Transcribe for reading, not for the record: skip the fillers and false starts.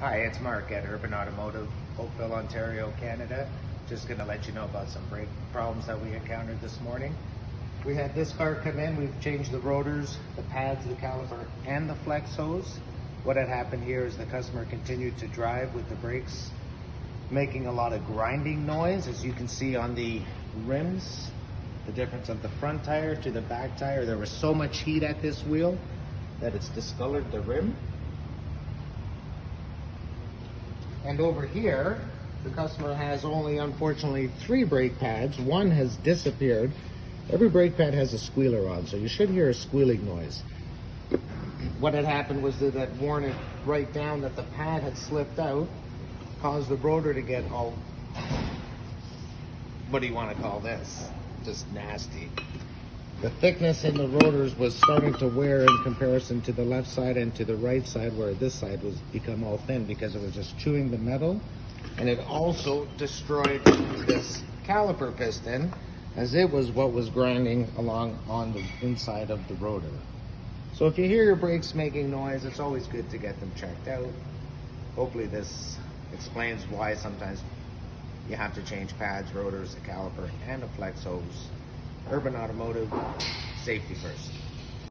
Hi, it's Mark at Urban Automotive, Oakville, Ontario, Canada. Just going to let you know about some brake problems that we encountered this morning. We had this car come in. We've changed the rotors, the pads, the caliper, and the flex hose. What had happened here is the customer continued to drive with the brakes making a lot of grinding noise. As you can see on the rims, the difference of the front tire to the back tire, there was so much heat at this wheel that it's discolored the rim. And over here, the customer has only, unfortunately, 3 brake pads. One has disappeared. Every brake pad has a squealer on, so you should hear a squealing noise. What had happened was that it had worn it right down, that the pad had slipped out, caused the rotor to get all, what do you want to call this? Just nasty. The thickness in the rotors was starting to wear in comparison to the left side and to the right side, where this side was become all thin because it was just chewing the metal. And it also destroyed this caliper piston, as it was what was grinding along on the inside of the rotor. So if you hear your brakes making noise, it's always good to get them checked out. Hopefully this explains why sometimes you have to change pads, rotors, a caliper, and a flex hose. Urban Automotive, safety first.